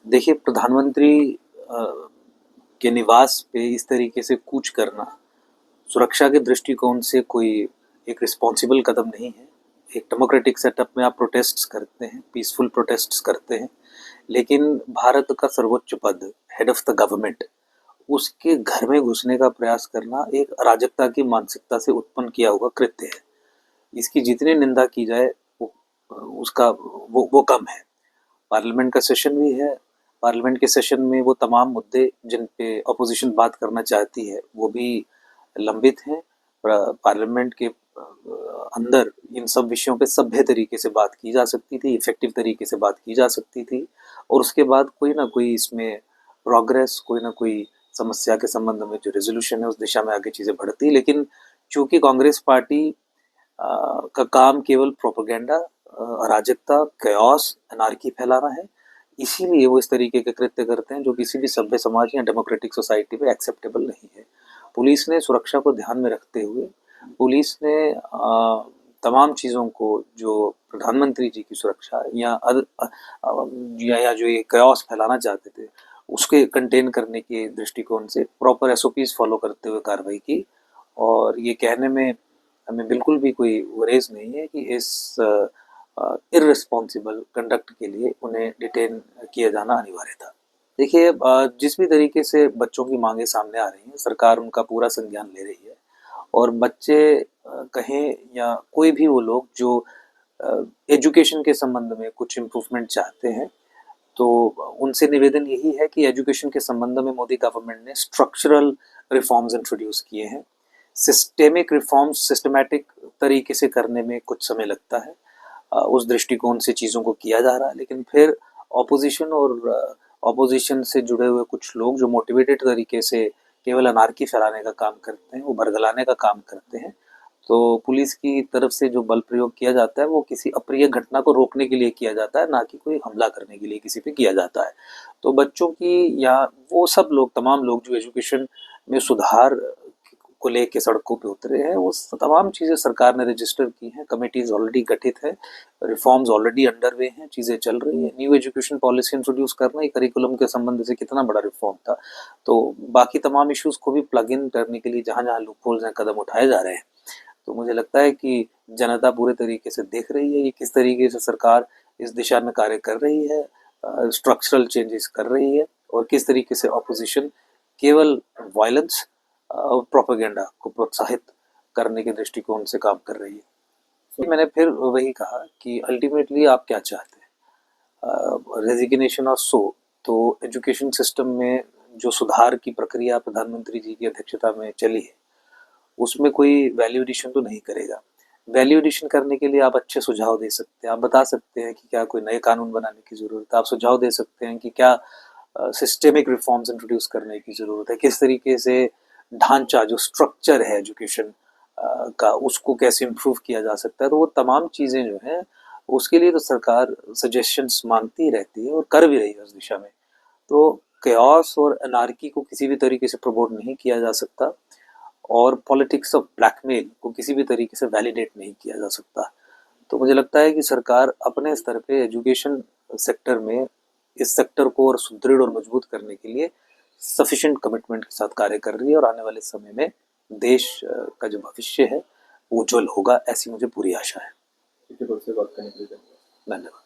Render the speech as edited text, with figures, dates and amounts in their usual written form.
देखिए, प्रधानमंत्री अ, के निवास पे इस तरीके से कूच करना सुरक्षा के दृष्टिकोण से कोई एक रिस्पॉन्सिबल कदम नहीं है। एक डेमोक्रेटिक सेटअप में आप प्रोटेस्ट्स करते हैं, पीसफुल प्रोटेस्ट्स करते हैं, लेकिन भारत का सर्वोच्च पद, हेड ऑफ द गवर्नमेंट, उसके घर में घुसने का प्रयास करना एक अराजकता की मानसिकता से उत्पन्न किया हुआ कृत्य है। इसकी जितनी निंदा की जाए वो उसका वो कम है। पार्लियामेंट का सेशन भी है। पार्लियामेंट के सेशन में वो तमाम मुद्दे जिन पे अपोजिशन बात करना चाहती है वो भी लंबित हैं। पार्लियामेंट के अंदर इन सब विषयों पे सभ्य तरीके से बात की जा सकती थी, इफेक्टिव तरीके से बात की जा सकती थी और उसके बाद कोई ना कोई इसमें प्रोग्रेस, कोई ना कोई समस्या के संबंध में जो रेजोल्यूशन है उस दिशा में आगे चीज़ें बढ़ती। लेकिन चूंकि कांग्रेस पार्टी का काम केवल प्रोपेगेंडा, अराजकता, कयास, अनार्की फैलाना है, इसीलिए वो इस तरीके के कृत्य करते हैं जो किसी भी सभ्य समाज या डेमोक्रेटिक सोसाइटी में एक्सेप्टेबल नहीं है। पुलिस ने सुरक्षा को ध्यान में रखते हुए पुलिस ने तमाम चीज़ों को जो प्रधानमंत्री जी की सुरक्षा या जो ये कयास फैलाना चाहते थे उसके कंटेन करने के दृष्टिकोण से प्रॉपर एसओपीज फॉलो करते हुए कार्रवाई की। और ये कहने में हमें बिल्कुल भी कोई गुरेज नहीं है कि इस इर्रेस्पॉन्सिबल कंडक्ट के लिए उन्हें डिटेन किया जाना अनिवार्य था। देखिए, जिस भी तरीके से बच्चों की मांगे सामने आ रही हैं, सरकार उनका पूरा संज्ञान ले रही है और बच्चे कहें या कोई भी वो लोग जो एजुकेशन के संबंध में कुछ इम्प्रूवमेंट चाहते हैं, तो उनसे निवेदन यही है कि एजुकेशन के संबंध में मोदी गवर्नमेंट ने स्ट्रक्चरल रिफॉर्म्स इंट्रोड्यूस किए हैं। सिस्टेमिक रिफॉर्म्स सिस्टमैटिक तरीके से करने में कुछ समय लगता है, उस दृष्टिकोण से चीज़ों को किया जा रहा है, लेकिन फिर ऑपोजिशन और ऑपोजिशन से जुड़े हुए कुछ लोग जो मोटिवेटेड तरीके से केवल अनार्की फैलाने का काम करते हैं, वो भड़बड़ाने का काम करते हैं। तो पुलिस की तरफ से जो बल प्रयोग किया जाता है वो किसी अप्रिय घटना को रोकने के लिए किया जाता है, ना कि कोई हमला करने के लिए किसी पे किया जाता है। तो बच्चों की या वो सब लोग, तमाम लोग जो एजुकेशन में सुधार को लेके सड़कों पे उतरे हैं, वो तमाम चीज़ें सरकार ने रजिस्टर की हैं, कमेटीज ऑलरेडी गठित है, रिफॉर्म्स ऑलरेडी अंडर वे हैं, चीज़ें चल रही हैं। न्यू एजुकेशन पॉलिसी इंट्रोड्यूस करना ही करिकुलम के संबंध से कितना बड़ा रिफॉर्म था। तो बाकी तमाम इश्यूज को भी प्लग इन करने के लिए जहाँ जहाँ लूपहोल्स हैं कदम उठाए जा रहे हैं। तो मुझे लगता है कि जनता पूरे तरीके से देख रही है ये किस तरीके से सरकार इस दिशा में कार्य कर रही है, स्ट्रक्चरल चेंजेस कर रही है और किस तरीके से ऑपोजिशन केवल वायलेंस और प्रोपेगेंडा को प्रोत्साहित करने के दृष्टिकोण से काम कर रही है। तो मैंने फिर वही कहा कि अल्टीमेटली आप क्या चाहते हैं, रेजिग्नेशन और तो एजुकेशन सिस्टम में जो सुधार की प्रक्रिया प्रधानमंत्री जी की अध्यक्षता में चली है उसमें कोई वैल्यू एडिशन तो नहीं करेगा। वैल्यू एडिशन करने के लिए आप अच्छे सुझाव दे सकते हैं, आप बता सकते हैं कि क्या कोई नए कानून बनाने की ज़रूरत है, आप सुझाव दे सकते हैं कि क्या सिस्टेमिक रिफॉर्म्स इंट्रोड्यूस करने की ज़रूरत है, किस तरीके से ढांचा जो स्ट्रक्चर है एजुकेशन का उसको कैसे इम्प्रूव किया जा सकता है। तो वो तमाम चीज़ें जो हैं उसके लिए तो सरकार सजेशंस मांगती रहती है और कर भी रही है उस दिशा में। तो केओस और अनार्की को किसी भी तरीके से प्रमोट नहीं किया जा सकता और पॉलिटिक्स ऑफ ब्लैकमेल को किसी भी तरीके से वैलिडेट नहीं किया जा सकता। तो मुझे लगता है कि सरकार अपने स्तर पे एजुकेशन सेक्टर में इस सेक्टर को और सुदृढ़ और मजबूत करने के लिए सफिशिएंट कमिटमेंट के साथ कार्य कर रही है और आने वाले समय में देश का जो भविष्य है वो उज्जवल होगा, ऐसी मुझे पूरी आशा है। धन्यवाद। धन्यवाद।